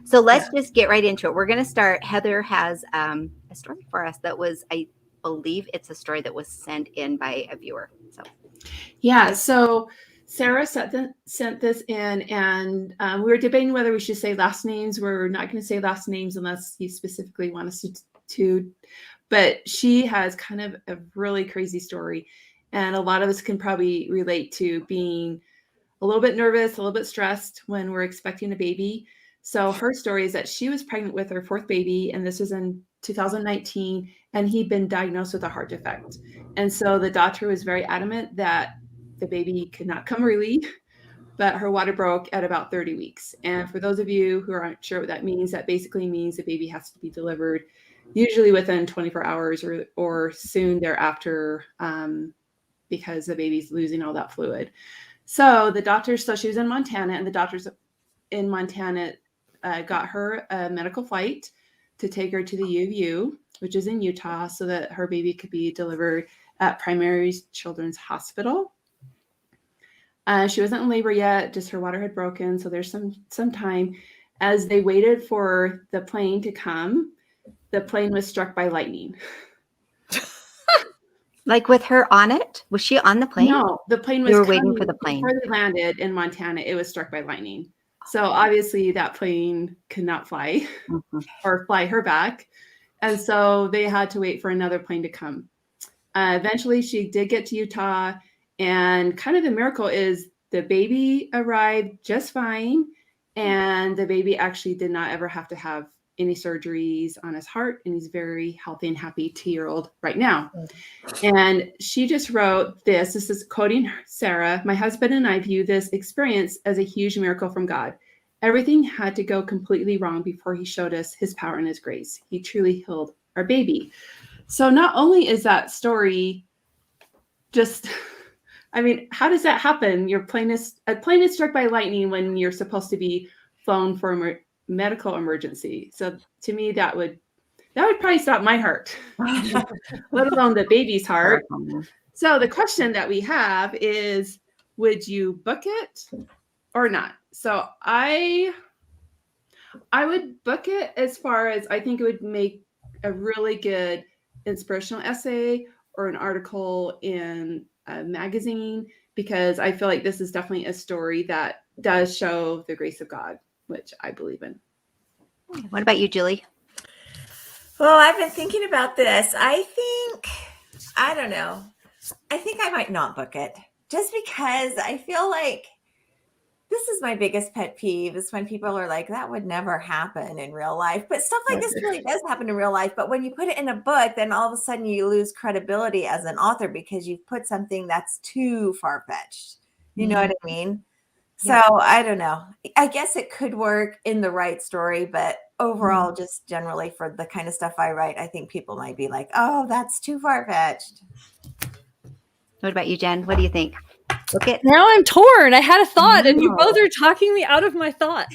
So let's just get right into it. We're going to start. Heather has a story for us that was, I believe it's a story that was sent in by a viewer. So yeah, so Sarah sent this in, and we were debating whether we should say last names. We're not going to say last names unless you specifically want us to. But she has kind of a really crazy story, and a lot of us can probably relate to being a little bit nervous, a little bit stressed when we're expecting a baby. So her story is that she was pregnant with her fourth baby, and this was in 2019, and he'd been diagnosed with a heart defect. And so the doctor was very adamant that the baby could not come early, but her water broke at about 30 weeks. And for those of you who aren't sure what that means, that basically means the baby has to be delivered usually within 24 hours or soon thereafter, because the baby's losing all that fluid. So she was in Montana, and the doctors in Montana got her a medical flight to take her to the U of U, which is in Utah, so that her baby could be delivered at Primary Children's Hospital. She wasn't in labor yet, just her water had broken, so there's some time. As they waited for the plane to come, the plane was struck by lightning. Like with her on it? Was she on the plane? No, the plane was waiting for the plane. Before they landed in Montana, it was struck by lightning. So obviously that plane could not fly or fly her back. And so they had to wait for another plane to come. Eventually she did get to Utah, and kind of the miracle is the baby arrived just fine. And the baby actually did not ever have to have any surgeries on his heart, and he's very healthy and happy 2-year-old right now. And she just wrote this is quoting Sarah: "My husband and I view this experience as a huge miracle from God. Everything had to go completely wrong before he showed us his power and his grace. He truly healed our baby." So not only is that story just, I mean, how does that happen? A plane is struck by lightning when you're supposed to be flown for medical emergency. So to me, that would probably stop my heart, let alone the baby's heart. So the question that we have is, would you book it or not? So I would book it, as far as I think it would make a really good inspirational essay or an article in a magazine, because I feel like this is definitely a story that does show the grace of God, which I believe in. What about you, Julie? Well, I've been thinking about this. I don't know. I think I might not book it, just because I feel like this is my biggest pet peeve, is when people are like, that would never happen in real life. But stuff like this really does happen in real life. But when you put it in a book, then all of a sudden you lose credibility as an author, because you've put something that's too far-fetched. You know what I mean? So I don't know. I guess it could work in the right story, but overall, just generally for the kind of stuff I write, I think people might be like, oh, that's too far-fetched. What about you, Jen? What do you think? Book it? Now I'm torn. I had a thought, and you both are talking me out of my thought.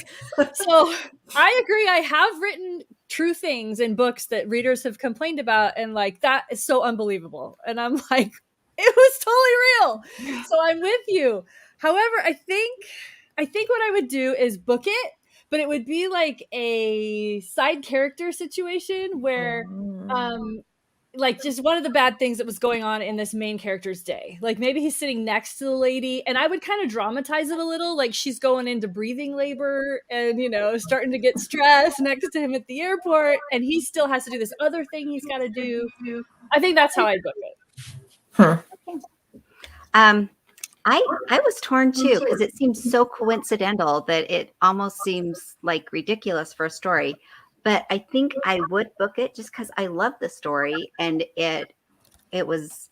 So I agree. I have written true things in books that readers have complained about, and like, that is so unbelievable. And I'm like, it was totally real. So I'm with you. However, I think what I would do is book it, but it would be like a side character situation where, like, just one of the bad things that was going on in this main character's day. Like, maybe he's sitting next to the lady, and I would kind of dramatize it a little. Like, she's going into breathing labor and, starting to get stressed next to him at the airport, and he still has to do this other thing he's got to do. I think that's how I'd book it. I was torn too, because it seems so coincidental that it almost seems like ridiculous for a story. But I think I would book it just because I love the story, and it was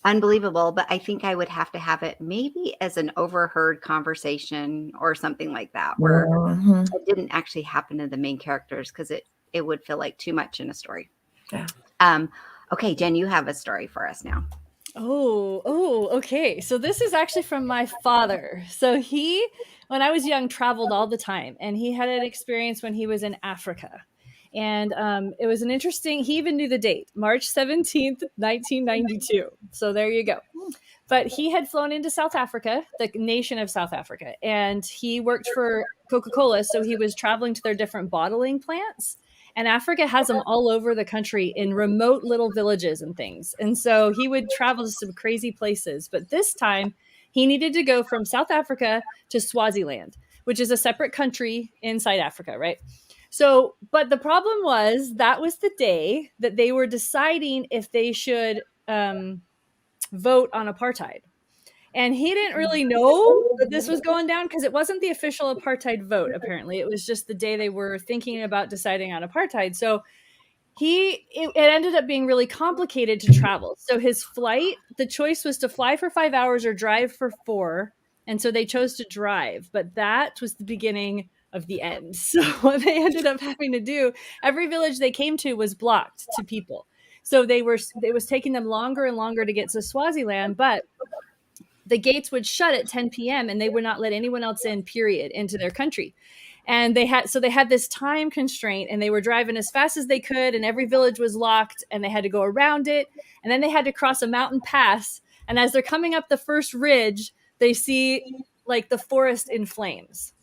unbelievable. But I think I would have to have it maybe as an overheard conversation or something like that, where it didn't actually happen to the main characters, because it would feel like too much in a story. Yeah. Okay, Jen, you have a story for us now. Oh, okay. So this is actually from my father. So he, when I was young, traveled all the time, and he had an experience when he was in Africa. And it was he even knew the date, March 17th, 1992. So there you go. But he had flown into South Africa, the nation of South Africa, and he worked for Coca-Cola. So he was traveling to their different bottling plants. And Africa has them all over the country in remote little villages and things. And so he would travel to some crazy places. But this time he needed to go from South Africa to Swaziland, which is a separate country inside Africa, right? So, but the problem was that was the day that they were deciding if they should vote on apartheid. And he didn't really know that this was going down because it wasn't the official apartheid vote, apparently. It was just the day they were thinking about deciding on apartheid. So it ended up being really complicated to travel. So his flight, the choice was to fly for 5 hours or drive for 4. And so they chose to drive. But that was the beginning of the end. So what they ended up having to do, every village they came to was blocked to people. So it was taking them longer and longer to get to Swaziland, but the gates would shut at 10 p.m. and they would not let anyone else in, period, into their country. And they had this time constraint, and they were driving as fast as they could, and every village was locked, and they had to go around it. And then they had to cross a mountain pass. And as they're coming up the first ridge, they see like the forest in flames.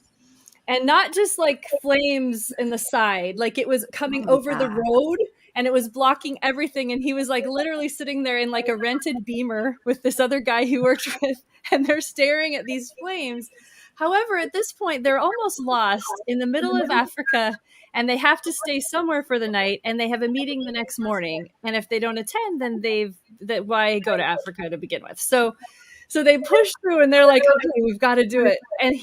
And not just like flames in the side, like it was coming over the road, and it was blocking everything. And he was like literally sitting there in like a rented Beamer with this other guy he worked with, and they're staring at these flames. However, at this point, they're almost lost in the middle of Africa, and they have to stay somewhere for the night, and they have a meeting the next morning. And if they don't attend, then why go to Africa to begin with? So they push through, and they're like, okay, we've got to do it. And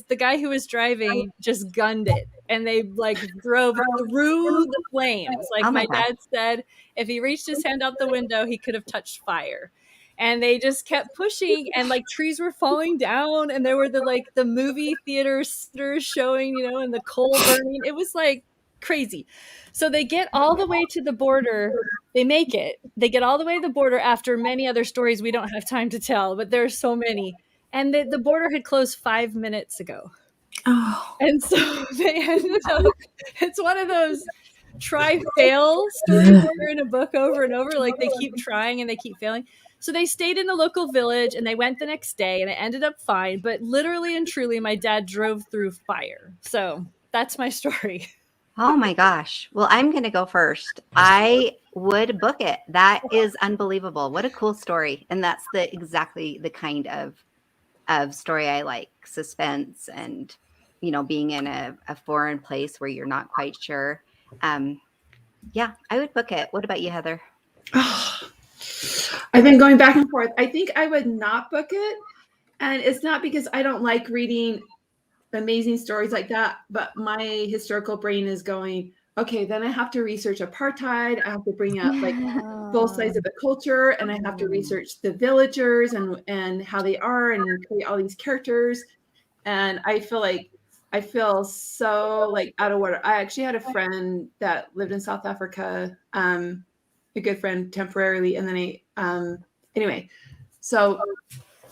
the guy who was driving just gunned it, and they like drove through the flames. Like my dad said, if he reached his hand out the window, he could have touched fire. And they just kept pushing, and like trees were falling down, and there were the movie theaters showing, and the coal burning. It was like crazy. So they get all the way to the border. They make it. They get all the way to the border after many other stories we don't have time to tell, but there's so many. And the border had closed 5 minutes ago. Oh. And so they ended up, it's one of those try-fail stories that are in a book over and over. Like they keep trying and they keep failing. So they stayed in the local village, and they went the next day, and it ended up fine. But literally and truly, my dad drove through fire. So that's my story. Oh my gosh. Well, I'm going to go first. I would book it. That is unbelievable. What a cool story. And that's exactly the kind of story I like. Suspense and, being in a foreign place where you're not quite sure. Yeah, I would book it. What about you, Heather? I've been going back and forth. I think I would not book it. And it's not because I don't like reading amazing stories like that, but my historical brain is going, okay, then I have to research apartheid. I have to bring up like both sides of the culture, and I have to research the villagers and how they are, and create all these characters. And I feel so like out of order. I actually had a friend that lived in South Africa, a good friend temporarily, and then anyway, so,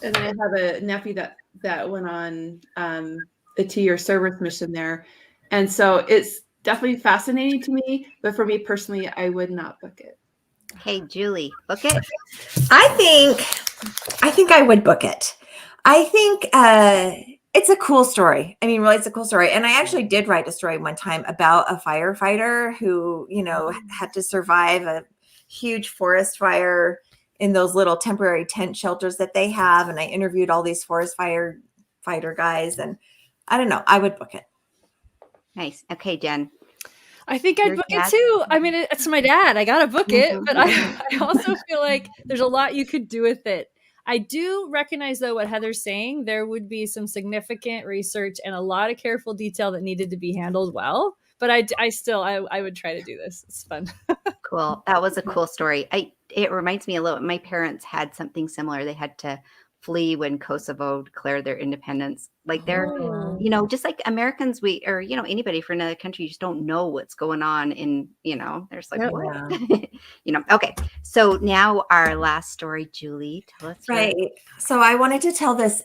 and then I have a nephew that went on a 2-year service mission there. And so it's definitely fascinating to me, but for me personally, I would not book it. Hey, Julie, book it? I think I would book it. I think it's a cool story. I mean, really, it's a cool story. And I actually did write a story one time about a firefighter who, had to survive a huge forest fire in those little temporary tent shelters that they have. And I interviewed all these forest fighter guys, and I don't know. I would book it. Nice. Okay, Jen. I think I'd book it too. I mean, it's my dad. I got to book it. But I also feel like there's a lot you could do with it. I do recognize, though, what Heather's saying. There would be some significant research and a lot of careful detail that needed to be handled well. But I would try to do this. It's fun. Cool. That was a cool story. It reminds me a little. My parents had something similar. They had to flee when Kosovo declared their independence. Like they're, just like Americans, anybody from another country, you just don't know what's going on in, there's like, what? Okay. So now our last story, Julie, tell us. Right. So I wanted to tell this,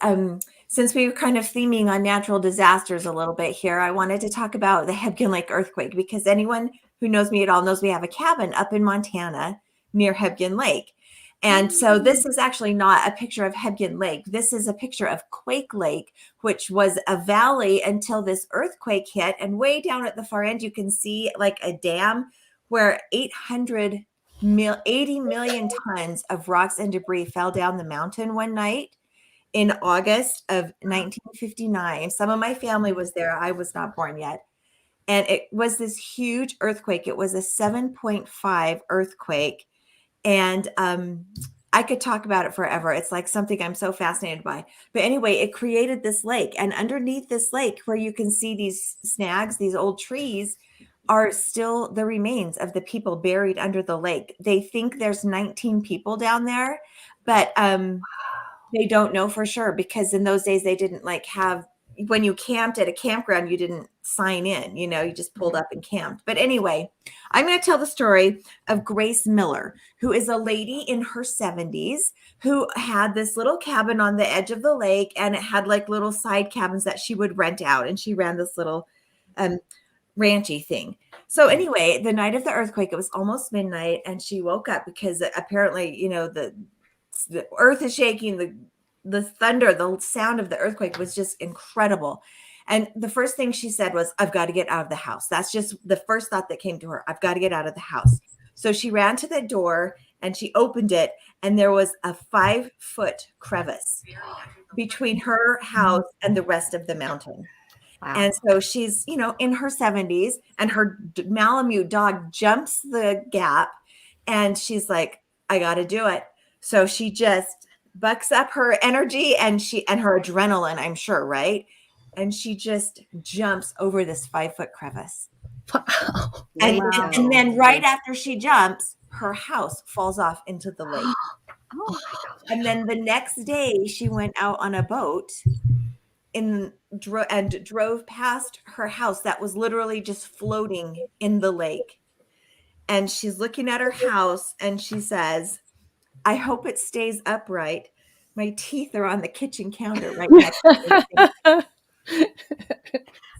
since we were kind of theming on natural disasters a little bit here, I wanted to talk about the Hebgen Lake earthquake, because anyone who knows me at all knows we have a cabin up in Montana near Hebgen Lake. And so this is actually not a picture of Hebgen Lake. This is a picture of Quake Lake, which was a valley until this earthquake hit. And way down at the far end, you can see like a dam where 80 million tons of rocks and debris fell down the mountain one night in August of 1959. Some of my family was there. I was not born yet. And it was this huge earthquake. It was a 7.5 earthquake. And I could talk about it forever. It's like something I'm so fascinated by. But anyway, it created this lake. And underneath this lake, where you can see these snags, these old trees, are still the remains of the people buried under the lake. They think there's 19 people down there, but they don't know for sure, because in those days they didn't like have, when you camped at a campground, you didn't sign in, you just pulled up and camped. But anyway, I'm going to tell the story of Grace Miller, who is a lady in her 70s who had this little cabin on the edge of the lake, and it had like little side cabins that she would rent out, and she ran this little ranchy thing. So anyway, the night of the earthquake, it was almost midnight, and she woke up because apparently, the earth is shaking, the thunder, the sound of the earthquake was just incredible. And the first thing she said was, I've got to get out of the house. That's just the first thought that came to her. I've got to get out of the house. So she ran to the door and she opened it, and there was a 5-foot crevice between her house and the rest of the mountain. Wow. And so she's, in her 70s, and her Malamute dog jumps the gap, and she's like, I got to do it. So she just bucks up her energy and her adrenaline, I'm sure, right? And she just jumps over this 5-foot crevice. Wow. And then right after she jumps, her house falls off into the lake. Oh my God. And then the next day, she went out on a boat and drove past her house that was literally just floating in the lake. And she's looking at her house and she says, I hope it stays upright. My teeth are on the kitchen counter right next to me.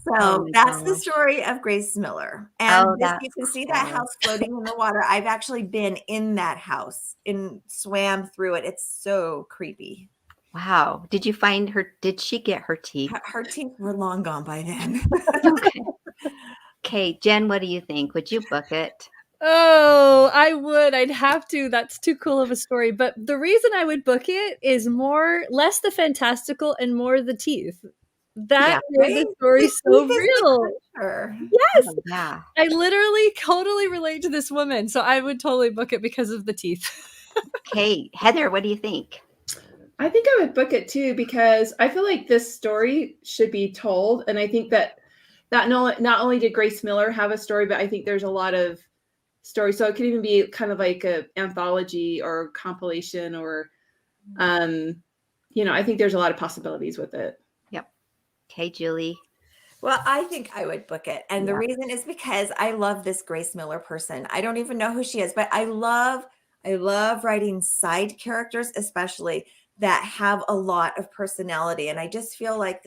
So that's the story of Grace Miller. And you can see that house floating in the water. I've actually been in that house and swam through it. It's so creepy. Wow. Did you find her? Did she get her teeth? Her teeth were long gone by then. Okay. Jen, what do you think? Would you book it? Oh, I would. I'd have to. That's too cool of a story. But the reason I would book it is less the fantastical and more the teeth. That made the story so real. Yes. Oh, yeah. I literally totally relate to this woman. So I would totally book it because of the teeth. Okay. Heather, what do you think? I think I would book it too, because I feel like this story should be told. And I think that not only did Grace Miller have a story, but I think there's a lot of stories. So it could even be kind of like an anthology or compilation, or, I think there's a lot of possibilities with it. Yep. Okay, Julie. Well, I think I would book it. And the reason is because I love this Grace Miller person. I don't even know who she is, but I love writing side characters, especially that have a lot of personality. And I just feel like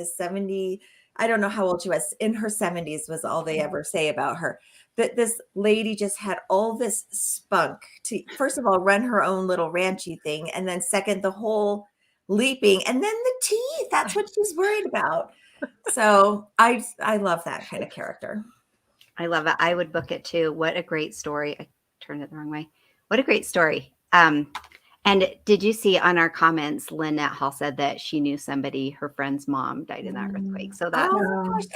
I don't know how old she was, in her 70s was all they ever say about her. That this lady just had all this spunk to, first of all, run her own little ranchy thing. And then second, the whole leaping, and then the teeth. That's what she's worried about. So I love that kind of character. I love it. I would book it too. What a great story. I turned it the wrong way. What a great story. And did you see on our comments, Lynette Hall said that she knew somebody, her friend's mom died in that earthquake. So that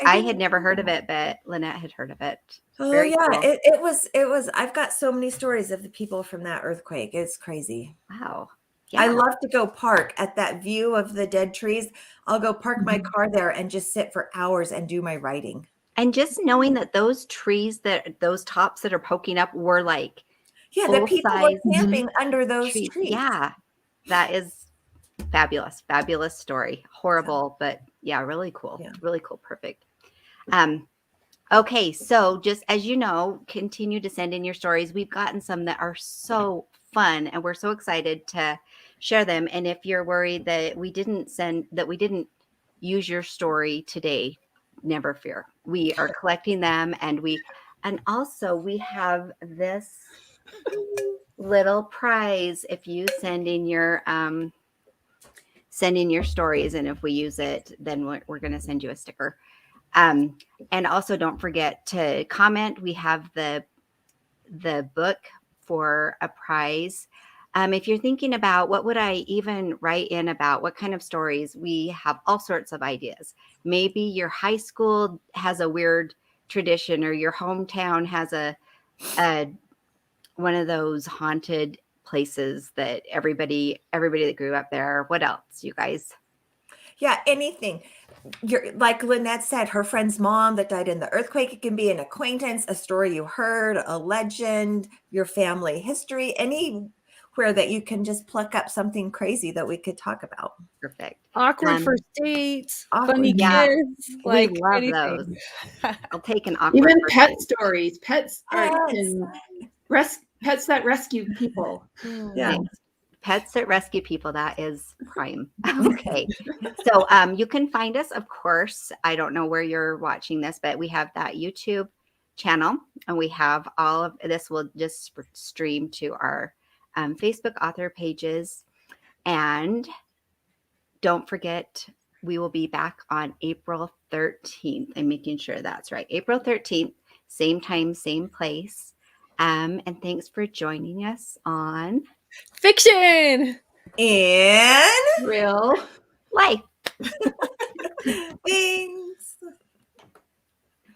I had never heard of it, but Lynette had heard of it. Oh Very yeah, cool. it was. I've got so many stories of the people from that earthquake. It's crazy. Wow. Yeah. I love to go park at that view of the dead trees. I'll go park my car there and just sit for hours and do my writing. And just knowing that those trees, those tops that are poking up were like, the people were camping under those trees. Yeah, that is fabulous. Fabulous story. Horrible, but yeah, really cool. Yeah. Really cool. Perfect. Okay, so just as you know, continue to send in your stories. We've gotten some that are so fun, and we're so excited to share them. And if you're worried that we didn't use your story today, never fear. We are collecting them, and also we have this little prize if you send in your stories, and if we use it, then we're going to send you a sticker. And also don't forget to comment. We have the book for a prize. If you're thinking about what would I even write in about, what kind of stories, we have all sorts of ideas. Maybe your high school has a weird tradition, or your hometown has a one of those haunted places that everybody that grew up there. What else, you guys? Yeah, anything. You're like Lynette said, her friend's mom that died in the earthquake. It can be an acquaintance, a story you heard, a legend, your family history, anywhere that you can just pluck up something crazy that we could talk about. Perfect. Awkward first dates, awkward, funny yeah. kids, We like love anything. those. I'll take an awkward Even first pet date. stories. Pets pets that rescue people. Yeah. Nice. Pets that rescue people. That is prime. Okay. So you can find us, of course. I don't know where you're watching this, but we have that YouTube channel, and we have all of this will just stream to our Facebook author pages. And don't forget, we will be back on April 13th. I'm making sure that's right. April 13th, same time, same place. And thanks for joining us on Fiction And Real Life. Bing.